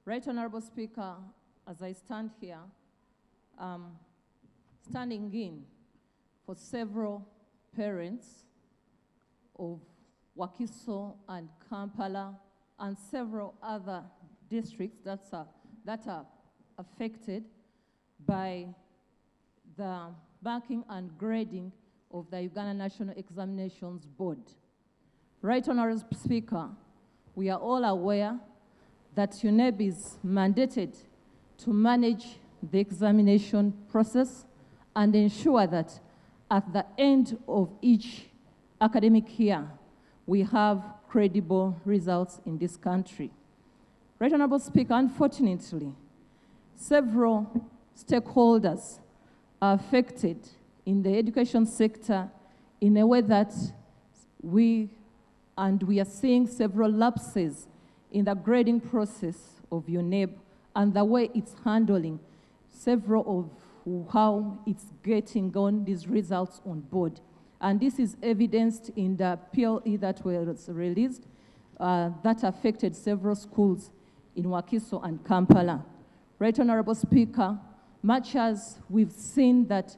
Right Honorable Speaker, as I stand here, standing in for several parents of Wakiso and Kampala and several other districts that are affected by the banking and grading of the Uganda National Examinations Board. Right Honorable Speaker, we are all aware that Uneb is mandated to manage the examination process and ensure that at the end of each academic year, we have credible results in this country. Right Honorable Speaker, unfortunately, several stakeholders are affected in the education sector in a way that we are seeing several lapses in the grading process of Uneb and the way it's handling several of how it's getting on these results on board. And this is evidenced in the PLE that was released that affected several schools in Wakiso and Kampala. Right Honorable Speaker, much as we've seen that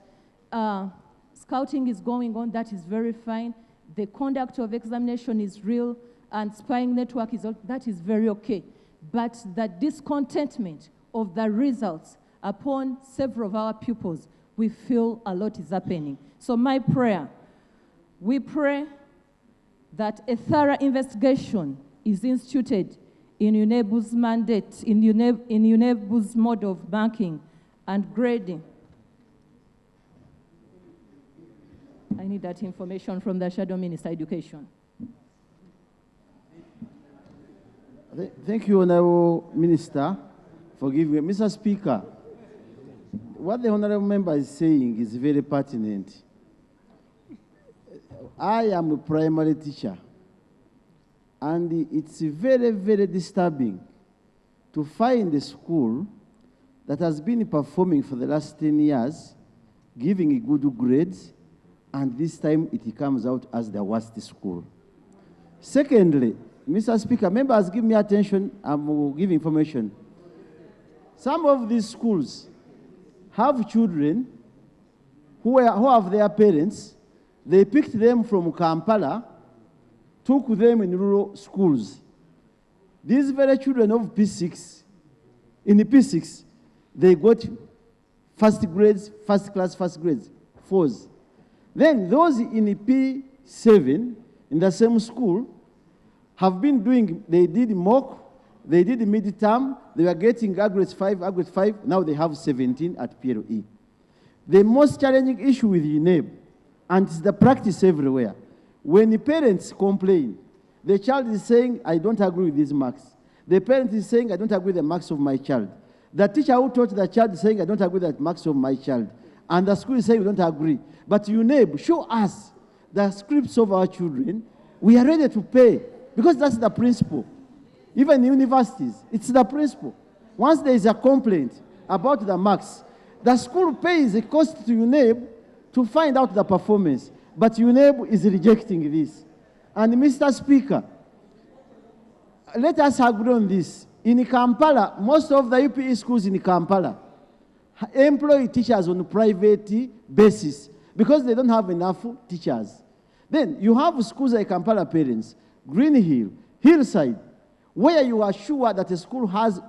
scouting is going on, that is very fine. The conduct of examination is real, and spying network that is very okay. But the discontentment of the results upon several of our pupils, we feel a lot is happening. So my prayer, we pray that a thorough investigation is instituted in Uneb's mandate, in Uneb's mode of banking and grading. I need that information from the Shadow Minister Education. Thank you, Honorable Minister, for giving me. Mr. Speaker, what the Honorable Member is saying is very pertinent. I am a primary teacher, and it's very, very disturbing to find a school that has been performing for the last 10 years, giving good grades, and this time it comes out as the worst school. Secondly, Mr. Speaker, members give me attention, I will give information. Some of these schools have children who have their parents. They picked them from Kampala, took them in rural schools. These very children of P6, in the P6, they got first grades, first class, first grades, 4s. Then those in the P7, in the same school, have been doing, they did mock, they did mid-term, they were getting aggregate 5, now they have 17 at PLE. The most challenging issue with Uneb, and it's the practice everywhere, when the parents complain, the child is saying, I don't agree with these marks. The parent is saying, I don't agree with the marks of my child. The teacher who taught the child is saying, I don't agree with the marks of my child. And the school is saying, we don't agree. But Uneb, show us the scripts of our children. We are ready to pay. Because that's the principle. Even in universities, it's the principle. Once there is a complaint about the marks, the school pays a cost to Uneb to find out the performance. But Uneb is rejecting this. And Mr. Speaker, let us agree on this. In Kampala, most of the UPE schools in Kampala employ teachers on a private basis because they don't have enough teachers. Then you have schools like Kampala Parents, Green Hill, Hillside, where you are sure that a school has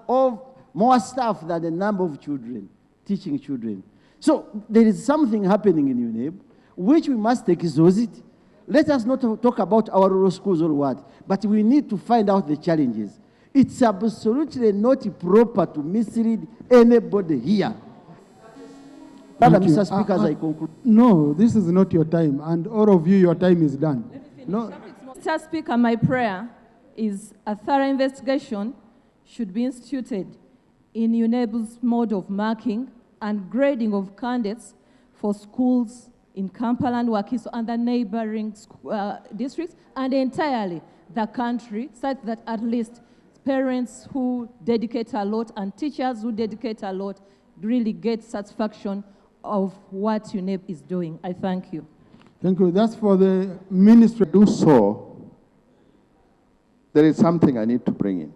more staff than the number of children, teaching children. So there is something happening in Uneb, which we must exhaust it. Let us not talk about our rural schools or what, but we need to find out the challenges. It's absolutely not proper to mislead anybody here. Mr. Speaker, as I conclude. No, this is not your time, and all of you, your time is done. No. Mr. Speaker, my prayer is a thorough investigation should be instituted in Uneb's mode of marking and grading of candidates for schools in Kampala and Wakiso and the neighboring districts and entirely the country, such that at least parents who dedicate a lot and teachers who dedicate a lot really get satisfaction of what Uneb is doing. I thank you. Thank you. That's for the ministry. Do so, there is something I need to bring in.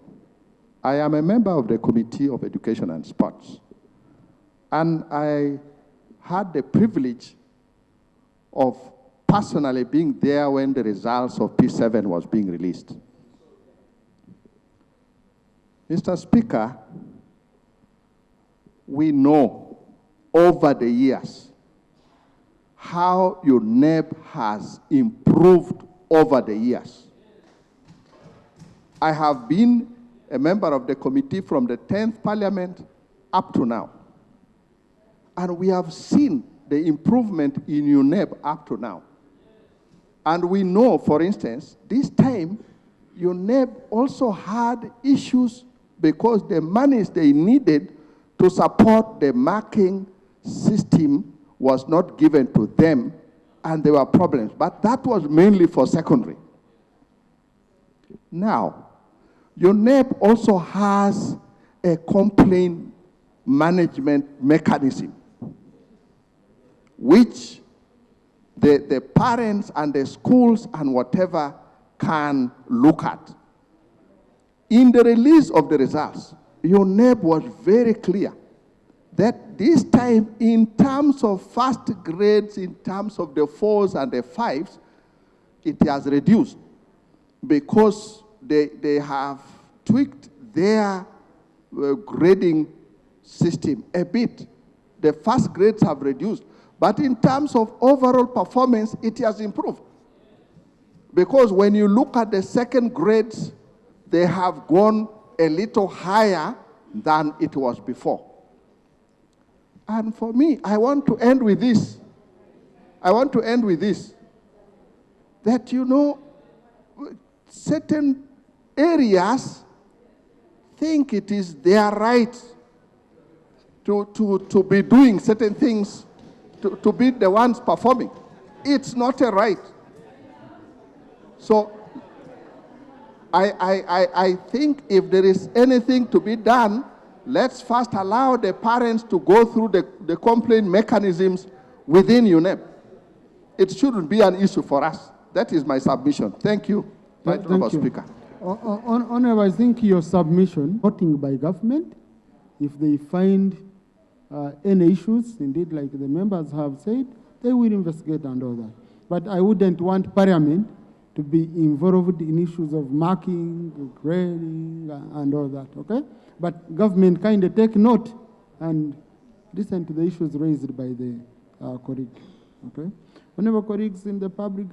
I am a member of the Committee of Education and Sports, and I had the privilege of personally being there when the results of P7 was being released. Mr. Speaker, we know over the years how Uneb has improved over the years. I have been a member of the committee from the 10th Parliament up to now. And we have seen the improvement in Uneb up to now. And we know, for instance, this time, Uneb also had issues because the monies they needed to support the marking system was not given to them, and there were problems. But that was mainly for secondary. Now, Uneb also has a complaint management mechanism, which the parents and the schools and whatever can look at. In the release of the results, Uneb was very clear that this time, in terms of first grades, in terms of the 4s and the 5s, it has reduced because they have tweaked their grading system a bit. The first grades have reduced, but in terms of overall performance, it has improved. Because when you look at the second grades, they have gone a little higher than it was before. And for me, I want to end with this. That, you know, certain areas think it is their right to be doing certain things, to be the ones performing. It's not a right. So I think if there is anything to be done, let's first allow the parents to go through the complaint mechanisms within Uneb. It shouldn't be an issue for us. That is my submission. Thank you, Right Honourable Speaker. Honourable, I think your submission, voting by government, if they find any issues, indeed, like the members have said, they will investigate and all that. But I wouldn't want Parliament to be involved in issues of marking, grading, and all that, okay? But government kind of take note and listen to the issues raised by the colleague, okay? Whenever colleagues in the public